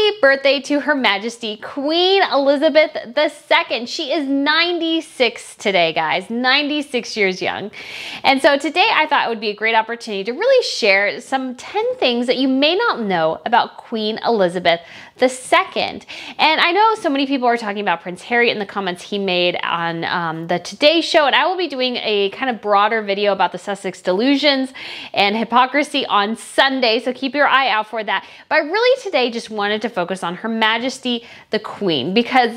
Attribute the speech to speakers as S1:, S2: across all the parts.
S1: Happy birthday to Her Majesty Queen Elizabeth II. She is 96 today, guys, 96 years young. And so today I thought it would be a great opportunity to really share some 10 things that you may not know about Queen Elizabeth II. And I know so many people are talking about Prince Harry in the comments he made on the Today Show, and I will be doing a kind of broader video about the Sussex delusions and hypocrisy on Sunday, so keep your eye out for that. But I really today just wanted to focus on Her Majesty the Queen, because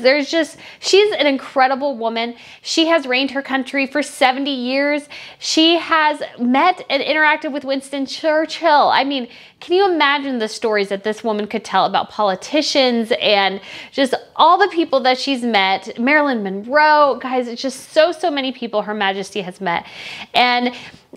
S1: she's an incredible woman. She has reigned her country for 70 years. She has met and interacted with Winston Churchill. I mean, can you imagine the stories that this woman could tell about politicians and just all the people that she's met? Marilyn Monroe, guys, it's just so many people Her Majesty has met. And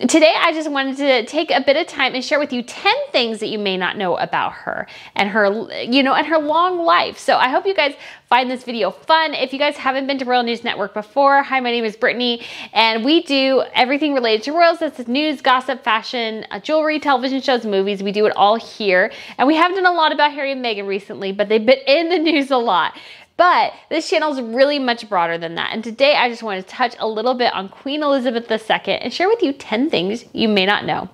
S1: today I just wanted to take a bit of time and share with you 10 things that you may not know about her and her, and her long life. So I hope you guys find this video fun. If you guys haven't been to Royal News Network before, hi, my name is Brittany, and we do everything related to royals. That's news, gossip, fashion, jewelry, television shows, movies. We do it all here. And we have done a lot about Harry and Meghan recently, but they've been in the news a lot. But this channel is really much broader than that. And today I just want to touch a little bit on Queen Elizabeth II and share with you 10 things you may not know.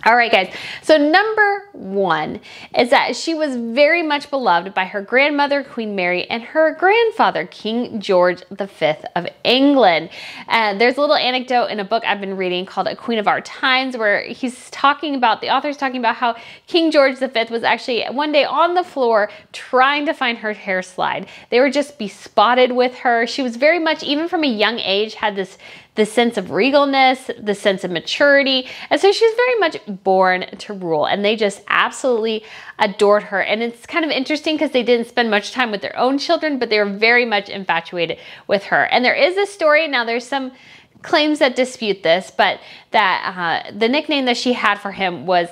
S1: All right, guys, so number one is that she was very much beloved by her grandmother, Queen Mary, and her grandfather, King George V of England. There's a little anecdote in a book I've been reading called A Queen of Our Times, where the author's talking about how King George V was actually one day on the floor trying to find her hair slide. They were just bespotted with her. She was very much, even from a young age, had this sense of regalness, the sense of maturity. And so she was very much born to rule, and they just absolutely adored her. And it's kind of interesting because they didn't spend much time with their own children, but they were very much infatuated with her. And there is a story, now there's some claims that dispute this, but that the nickname that she had for him was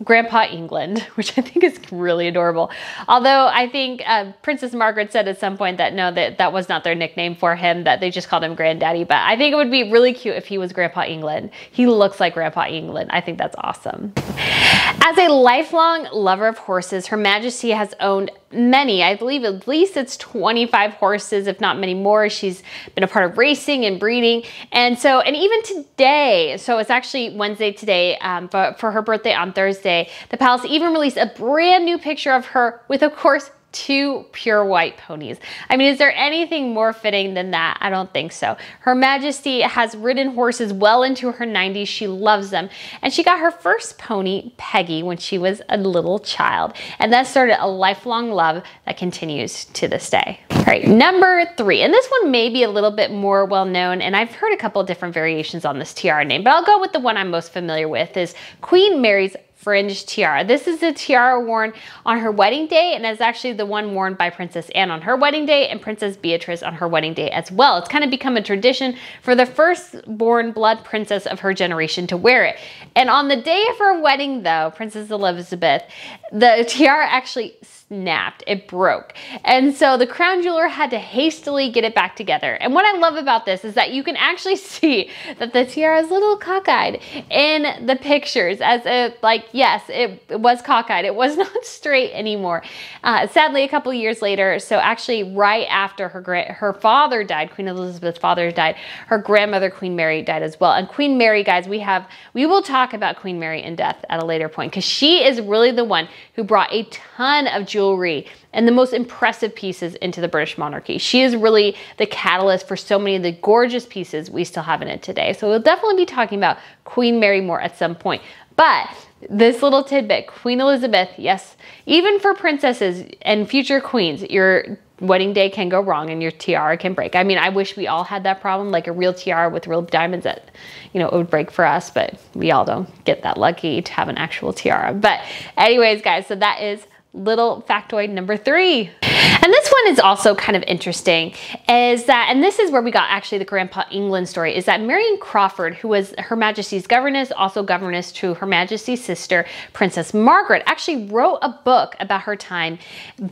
S1: Grandpa England, which I think is really adorable. Although I think Princess Margaret said at some point that no, that was not their nickname for him, that they just called him Granddaddy. But I think it would be really cute if he was Grandpa England. He looks like Grandpa England. I think that's awesome. As a lifelong lover of horses, Her Majesty has owned many, I believe at least it's 25 horses, if not many more. She's been a part of racing and breeding. And even today, so it's actually Wednesday today, but for her birthday on Thursday, the palace even released a brand new picture of her with, of course, 2 pure white ponies. I mean, is there anything more fitting than that? I don't think so. Her Majesty has ridden horses well into her 90s. She loves them. And she got her first pony, Peggy, when she was a little child. And that started a lifelong love that continues to this day. All right, number 3. And this one may be a little bit more well-known, and I've heard a couple of different variations on this tiara name, but I'll go with the one I'm most familiar with, is Queen Mary's fringed tiara. This is the tiara worn on her wedding day, and is actually the one worn by Princess Anne on her wedding day and Princess Beatrice on her wedding day as well. It's kind of become a tradition for the firstborn blood princess of her generation to wear it. And on the day of her wedding, though, Princess Elizabeth, the tiara actually snapped. It broke. And so the crown jeweler had to hastily get it back together. And what I love about this is that you can actually see that the tiara is a little cockeyed in the pictures, as if, like, yes, it was cockeyed. It was not straight anymore. Sadly, a couple years later, so actually right after her father died, Queen Elizabeth's father died, her grandmother, Queen Mary, died as well. And Queen Mary, guys, we will talk about Queen Mary in depth at a later point, because she is really the one who brought a ton of jewelry and the most impressive pieces into the British monarchy. She is really the catalyst for so many of the gorgeous pieces we still have in it today. So we'll definitely be talking about Queen Mary more at some point. But this little tidbit, Queen Elizabeth, yes, even for princesses and future queens, your wedding day can go wrong and your tiara can break. I mean, I wish we all had that problem, like a real tiara with real diamonds that, it would break for us, but we all don't get that lucky to have an actual tiara. But anyways, guys, so that is little factoid number 3. And this one is also kind of interesting, is that, and this is where we got actually the Grandpa England story, is that Marion Crawford, who was Her Majesty's governess, also governess to Her Majesty's sister, Princess Margaret, actually wrote a book about her time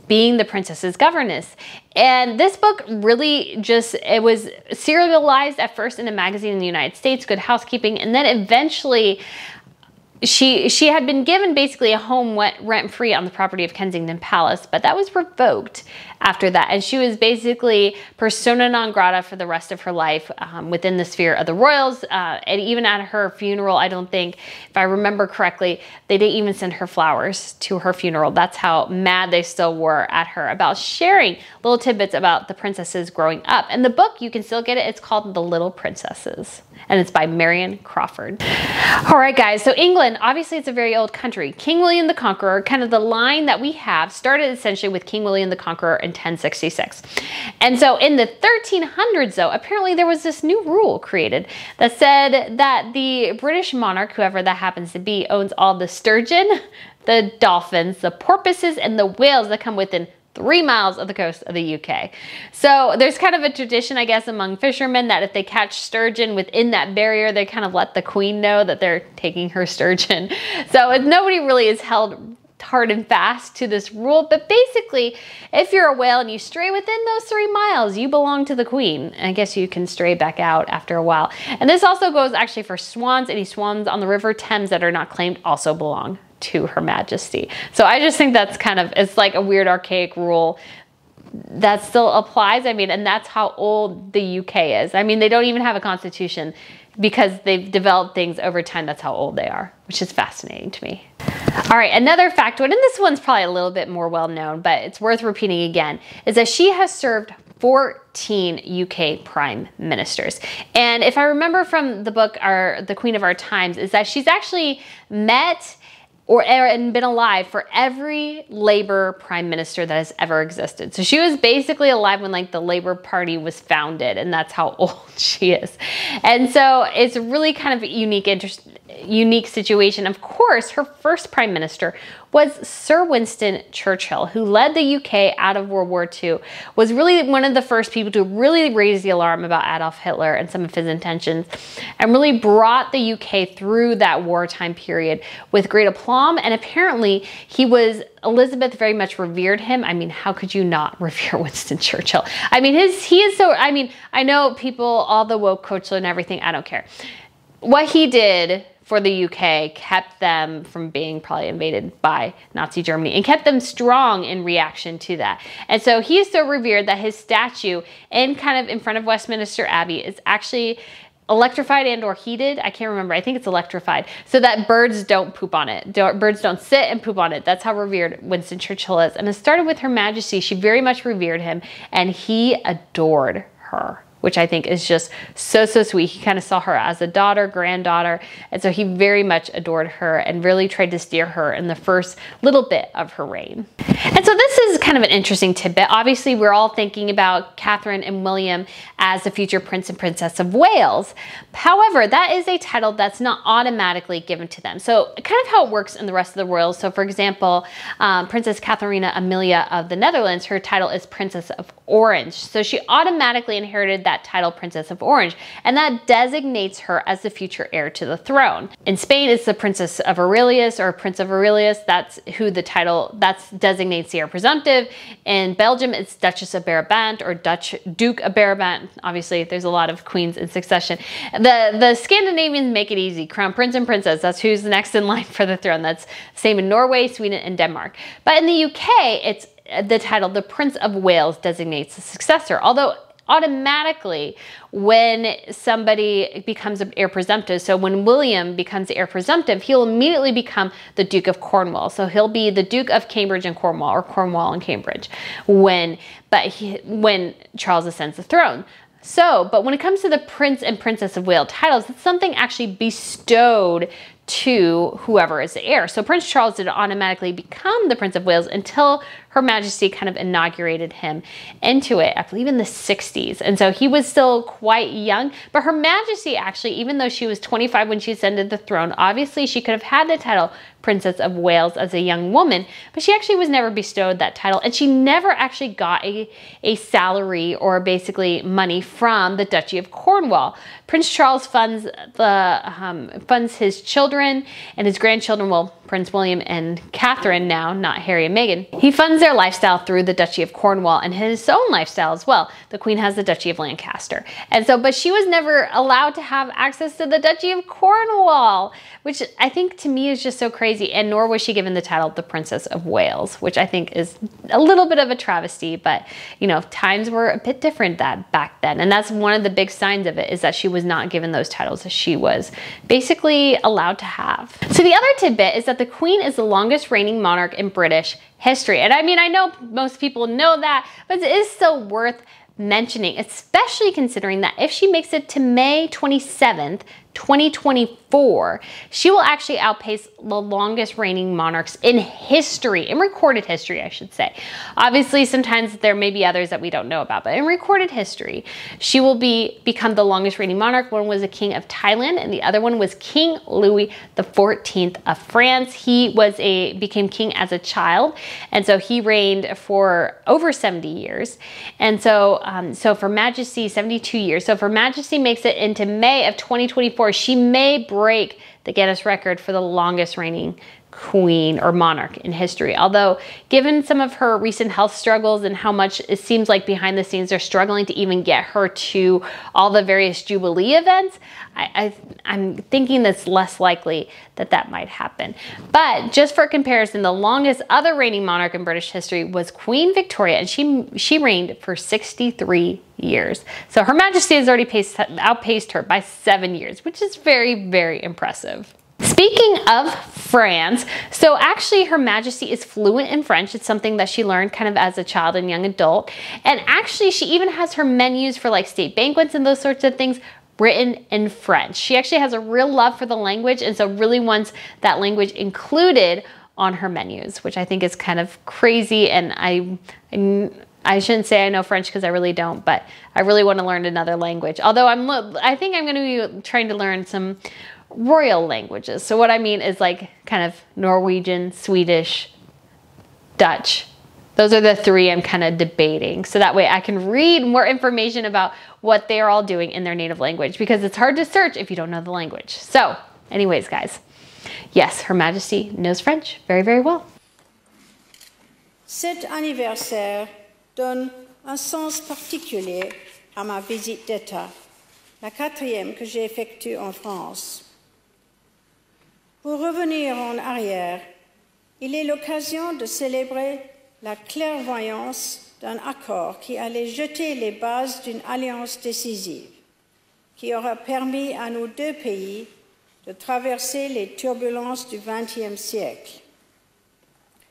S1: being the princess's governess. And this book really it was serialized at first in a magazine in the United States, Good Housekeeping, and then eventually she had been given basically a home rent-free on the property of Kensington Palace, but that was revoked after that. And she was basically persona non grata for the rest of her life within the sphere of the royals. And even at her funeral, I don't think, if I remember correctly, they didn't even send her flowers to her funeral. That's how mad they still were at her about sharing little tidbits about the princesses growing up. And the book, you can still get it. It's called The Little Princesses, and it's by Marion Crawford. All right, guys, so England, obviously it's a very old country. King William the Conqueror, kind of the line that we have, started essentially with King William the Conqueror in 1066. And so in the 1300s, though, apparently there was this new rule created that said that the British monarch, whoever that happens to be, owns all the sturgeon, the dolphins, the porpoises, and the whales that come within 3 miles of the coast of the UK. So there's kind of a tradition, I guess, among fishermen that if they catch sturgeon within that barrier, they kind of let the queen know that they're taking her sturgeon. So nobody really is held hard and fast to this rule, but basically, if you're a whale and you stray within those 3 miles, you belong to the queen. And I guess you can stray back out after a while. And this also goes actually for swans. Any swans on the River Thames that are not claimed also belong to Her Majesty. So I just think that's kind of, it's like a weird archaic rule that still applies. I mean, and that's how old the UK is. I mean, they don't even have a constitution because they've developed things over time. That's how old they are, which is fascinating to me. All right, another factoid, and this one's probably a little bit more well known, but it's worth repeating again, is that she has served 14 UK prime ministers. And if I remember from the book, The Queen of Our Times, is that she's actually met and been alive for every Labour prime minister that has ever existed. So she was basically alive when like the Labour Party was founded, and that's how old she is. And so it's really kind of a unique situation. Of course, her first prime minister was Sir Winston Churchill, who led the UK out of World War II, was really one of the first people to really raise the alarm about Adolf Hitler and some of his intentions, and really brought the UK through that wartime period with great aplomb. And apparently Elizabeth very much revered him. I mean, how could you not revere Winston Churchill? I mean, he is so, I mean, I know people, all the woke culture and everything, I don't care. What he did for the UK kept them from being probably invaded by Nazi Germany and kept them strong in reaction to that. And so he is so revered that his statue in front of Westminster Abbey is actually electrified and or heated. I can't remember. I think it's electrified so that birds don't poop on it. Birds don't sit and poop on it. That's how revered Winston Churchill is. And it started with Her Majesty. She very much revered him, and he adored her, which I think is just so, so sweet. He kind of saw her as a daughter, granddaughter, and so he very much adored her and really tried to steer her in the first little bit of her reign. And so this is kind of an interesting tidbit. Obviously, we're all thinking about Catherine and William as the future Prince and Princess of Wales. However, that is a title that's not automatically given to them. So kind of how it works in the rest of the royals. So for example, Princess Catharina Amelia of the Netherlands, her title is Princess of Orange. So she automatically inherited that title, Princess of Orange, and that designates her as the future heir to the throne. In Spain, it's the Princess of Aurelius or Prince of Aurelius. That's who the title, that designates the heir presumptive. In Belgium, it's Duchess of Brabant or Duke of Brabant. Obviously, there's a lot of queens in succession. The Scandinavians make it easy. Crown Prince and Princess, that's who's next in line for the throne. That's the same in Norway, Sweden, and Denmark. But in the UK, it's the title, the Prince of Wales, designates the successor. Although automatically when somebody becomes an heir presumptive, so when William becomes the heir presumptive, he'll immediately become the Duke of Cornwall. So he'll be the Duke of Cambridge and Cornwall, or Cornwall and Cambridge, when Charles ascends the throne. So, but when it comes to the Prince and Princess of Wales titles, it's something actually bestowed to whoever is the heir. So Prince Charles didn't automatically become the Prince of Wales until Her Majesty kind of inaugurated him into it, I believe in the 60s. And so he was still quite young, but Her Majesty actually, even though she was 25 when she ascended the throne, obviously she could have had the title Princess of Wales as a young woman, but she actually was never bestowed that title, and she never actually got a salary or basically money from the Duchy of Cornwall. Prince Charles funds his children and his grandchildren. Well, Prince William and Catherine now, not Harry and Meghan. He funds their lifestyle through the Duchy of Cornwall and his own lifestyle as well. The Queen has the Duchy of Lancaster. And so, but she was never allowed to have access to the Duchy of Cornwall, which I think to me is just so crazy. And nor was she given the title of the Princess of Wales, which I think is a little bit of a travesty, but you know, times were a bit different back then. And that's one of the big signs of it, is that she was not given those titles that she was basically allowed to have. So the other tidbit is that the Queen is the longest reigning monarch in British history. And I mean, I know most people know that, but it is still worth mentioning, especially considering that if she makes it to May 27th, 2024, she will actually outpace the longest reigning monarchs in history, in recorded history, I should say. Obviously, sometimes there may be others that we don't know about, but in recorded history, she will become the longest reigning monarch. One was a king of Thailand, and the other one was King Louis XIV of France. He became king as a child, and so he reigned for over 70 years. And so, for Her Majesty, 72 years. So if Her Majesty makes it into May of 2024, she may break the Guinness record for the longest reigning queen or monarch in history. Although, given some of her recent health struggles and how much it seems like behind the scenes they're struggling to even get her to all the various Jubilee events, I'm thinking that's less likely that that might happen. But just for comparison, the longest other reigning monarch in British history was Queen Victoria, and she reigned for 63 years. So Her Majesty has already outpaced her by 7 years, which is very, very impressive. Speaking of France, so actually Her Majesty is fluent in French. It's something that she learned kind of as a child and young adult. And actually she even has her menus for like state banquets and those sorts of things written in French. She actually has a real love for the language, and so really wants that language included on her menus, which I think is kind of crazy. And I shouldn't say I know French because I really don't, but I really want to learn another language. Although I think I'm going to be trying to learn some royal languages. So what I mean is like kind of Norwegian, Swedish, Dutch. Those are the three I'm kind of debating. So that way I can read more information about what they are all doing in their native language, because it's hard to search if you don't know the language. So anyways, guys, yes, Her Majesty knows French very, very well.
S2: Cet anniversaire donne un sens particulier à ma visite d'État, la 4e que j'effectue en France. Pour revenir en arrière, il est l'occasion de célébrer la clairvoyance d'un accord qui allait jeter les bases d'une alliance décisive, qui aura permis à nos deux pays de traverser les turbulences du XXe siècle.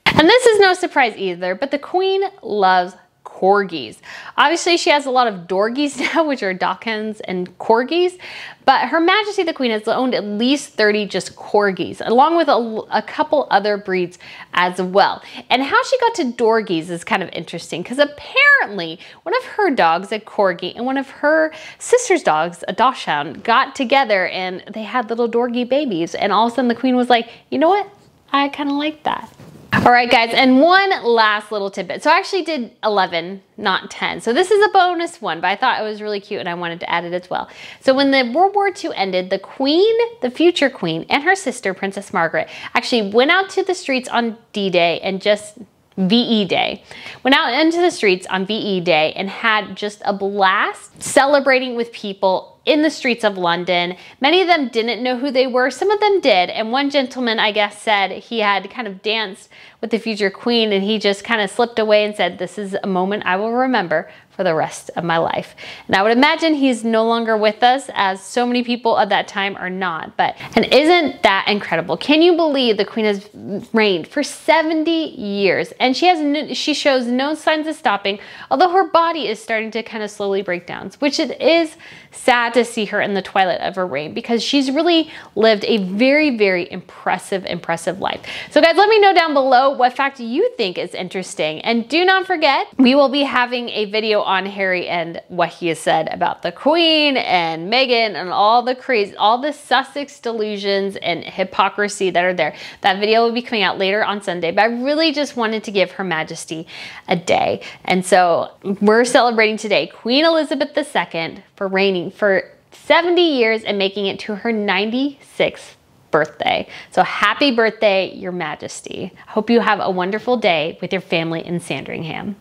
S1: And this is no surprise either, but the Queen loves Corgis. Obviously, she has a lot of Dorgies now, which are Dachshunds and Corgis, but Her Majesty the Queen has owned at least 30 just Corgis, along with a couple other breeds as well. And how she got to Dorgies is kind of interesting, because apparently one of her dogs, a Corgi, and one of her sister's dogs, a Dachshund, got together and they had little Dorgie babies. And all of a sudden the Queen was like, you know what? I kind of like that. All right, guys, and one last little tidbit. So I actually did 11, not 10. So this is a bonus one, but I thought it was really cute and I wanted to add it as well. So when the World War II ended, the Queen, the future Queen, and her sister, Princess Margaret, actually went out to the streets on D-Day and just VE Day. Went out into the streets on VE Day and had just a blast celebrating with people in the streets of London. Many of them didn't know who they were. Some of them did. And one gentleman, I guess, said he had kind of danced with the future queen and he just kind of slipped away and said, "This is a moment I will remember for the rest of my life." And I would imagine he's no longer with us, as so many people of that time are not. And isn't that incredible? Can you believe the Queen has reigned for 70 years and she shows no signs of stopping, although her body is starting to kind of slowly break down, which it is sad to see her in the twilight of her reign, because she's really lived a very, very impressive life. So guys, let me know down below what fact you think is interesting. And do not forget, we will be having a video on Harry and what he has said about the Queen and Meghan and all the crazy, all the Sussex delusions and hypocrisy that are there. That video will be coming out later on Sunday, but I really just wanted to give Her Majesty a day. And so we're celebrating today Queen Elizabeth II for reigning for 70 years and making it to her 96th birthday. So happy birthday, Your Majesty. Hope you have a wonderful day with your family in Sandringham.